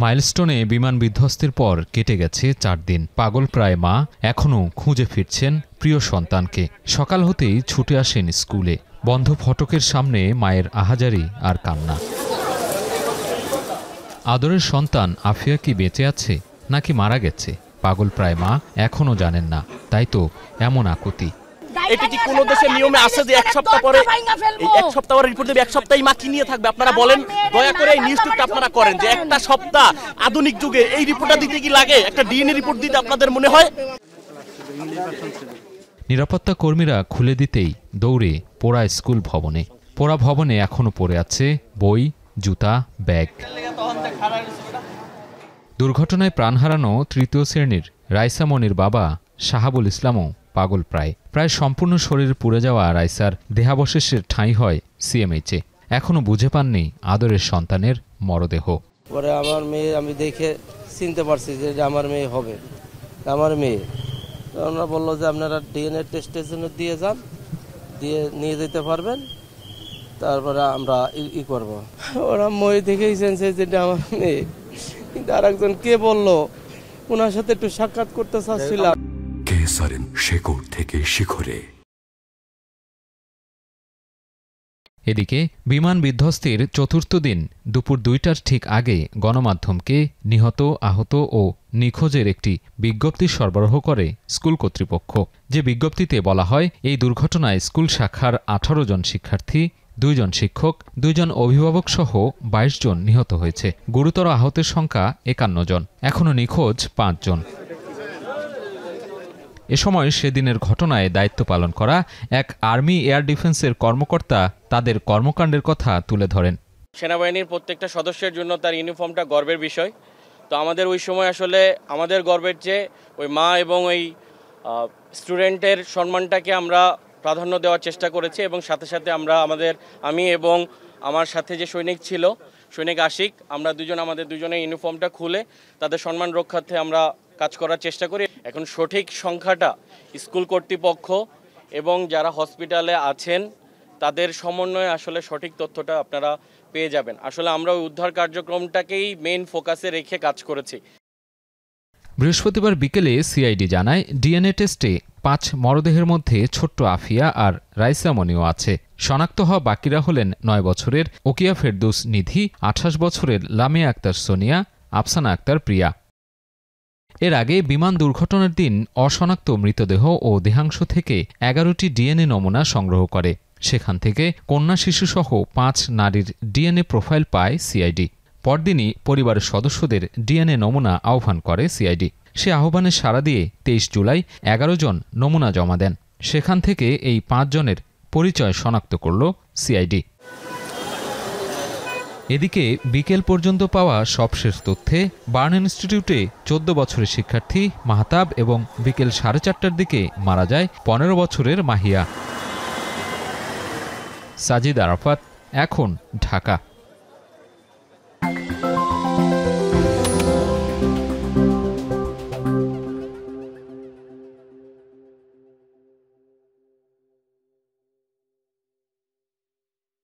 মাইলস্টোনে বিমান বিধ্বস্তের পর কেটে গেছে 4 দিন। পাগল প্রায় মা এখনও খুঁজে ফিরছেন প্রিয় সন্তানকে। সকাল হতেই ছুটে আসেন স্কুলে। বন্ধ ফটকের সামনে মায়ের আহাজারি আর কান্না। আদরের সন্তান আফিয়া কি বেঁচে আছে নাকি মারা গেছে পাগল প্রায় মা এখনও জানেন না। তাই তো এমন আকুতি। এটা কি কোন দেশের নিয়মে আছে যে এক সপ্তাহ পরে রিপোর্ট দেবে, এক সপ্তাহ মা কি নিয়ে থাকবে? আপনারা বলেন, দয়া করে এই নিউজটা আপনারা করেন যে একটা সপ্তাহ আধুনিক যুগে এই রিপোর্টটা দিতে কি লাগে? একটা ডিএনএ রিপোর্ট দিতে আপনাদের মনে হয়? নিরাপত্তা কর্মীরা খুলে দিতেই দৌড়ে পোড়া স্কুল ভবনে। পোড়া ভবনে এখনো পড়ে আছে বই, জুতা, ব্যাগ। দুর্ঘটনায় প্রাণ হারানো 3য় শ্রেণীর রাইসা মনির বাবা শাহাবুল ইসলামও পাগল প্রায় সম্পূর্ণ শরীর পুড়ে যাওয়া রাইসার দেহাবশেষের ঠাঁই হয় সিএমএইচে। এখনো বুঝে পাননি আদরের সন্তানের মরদেহ। পরে আমার মেয়ে আমি দেখে চিনতে পারছি যে আমার মেয়ে হবে, আমার মেয়ে। ওনারা বললো যে আপনারা ডিএনএ টেস্টের জন্য দিয়ে যান, দিয়ে নিয়ে যেতে পারবেন, তারপরে আমরা করব। ওরা মই দেখেই জানছে যেটা আমার মেয়ে। কিন্তু আর একজন কে বললো, ওনার সাথে একটু সাক্ষাৎ করতে চাচ্ছিলাম। শেকড় থেকে শিখরে। এদিকে বিমান বিধ্বস্তের 4র্থ দিন দুপুর 2টার ঠিক আগে গণমাধ্যমকে নিহত, আহত ও নিখোঁজের একটি বিজ্ঞপ্তি সরবরাহ করে স্কুল কর্তৃপক্ষ। যে বিজ্ঞপ্তিতে বলা হয়, এই দুর্ঘটনায় স্কুল শাখার 18 জন শিক্ষার্থী, 2 জন শিক্ষক, 2 জন অভিভাবক সহ 22 জন নিহত হয়েছে। গুরুতর আহতের সংখ্যা 51 জন। এখনও নিখোঁজ 5 জন। এ সময় সেদিনের ঘটনায় দায়িত্ব পালন করা এক আর্মি এয়ার ডিফেন্সের কর্মকর্তা তাদের কর্মকাণ্ডের কথা তুলে ধরেন। সেনাবাহিনীর প্রত্যেকটা সদস্যের জন্য তার ইউনিফর্মটা গর্বের বিষয়। তো আমাদের ওই সময় আসলে আমাদের গর্বের চেয়ে ওই মা এবং ওই স্টুডেন্টের সম্মানটাকে আমরা প্রাধান্য দেওয়ার চেষ্টা করেছি, এবং সাথে সাথে আমি এবং আমার সাথে যে সৈনিক ছিল, সৈনিক আশিক, আমরা আমাদের দুজনের ইউনিফর্মটা খুলে তাদের সম্মান রক্ষার্থে আমরা কাজ করার চেষ্টা করি। এখন সঠিক সংখ্যাটা স্কুল কর্তৃপক্ষ এবং যারা হসপিটালে আছেন তাদের সমন্বয়ে আসলে সঠিক তথ্যটা আপনারা পেয়ে যাবেন। আসলে আমরা ওই উদ্ধার কার্যক্রমটাকেই মেইন ফোকাসে রেখে কাজ করেছি। বৃহস্পতিবার বিকেলে সিআইডি জানায়, ডিএনএ টেস্টে 5 মরদেহের মধ্যে ছোট্ট আফিয়া আর রাইসা মনিও আছে। শনাক্ত হওয়া বাকিরা হলেন 9 বছরের ওকিয়া ফেরদৌস নিধি, 28 বছরের লামিয়া আক্তার সোনিয়া, আফসানা আক্তার প্রিয়া। এর আগে বিমান দুর্ঘটনার দিন অশনাক্ত মৃতদেহ ও দেহাংশ থেকে 11টি ডিএনএ নমুনা সংগ্রহ করে। সেখান থেকে কন্যা শিশুসহ 5 নারীর ডিএনএ প্রোফাইল পায় সিআইডি। পরদিনই পরিবারের সদস্যদের ডিএনএ নমুনা আহ্বান করে সিআইডি। সে আহ্বানে সাড়া দিয়ে 23 জুলাই 11 জন নমুনা জমা দেন। সেখান থেকে এই 5 জনের পরিচয় শনাক্ত করল সিআইডি। এদিকে বিকেল পর্যন্ত পাওয়া সবশেষ তথ্যে বার্ন ইনস্টিটিউটে 14 বছরের শিক্ষার্থী মাহতাব এবং বিকেল 4:30টার দিকে মারা যায় 15 বছরের মাহিয়া। সাজিদ আরাফাত, এখন, ঢাকা।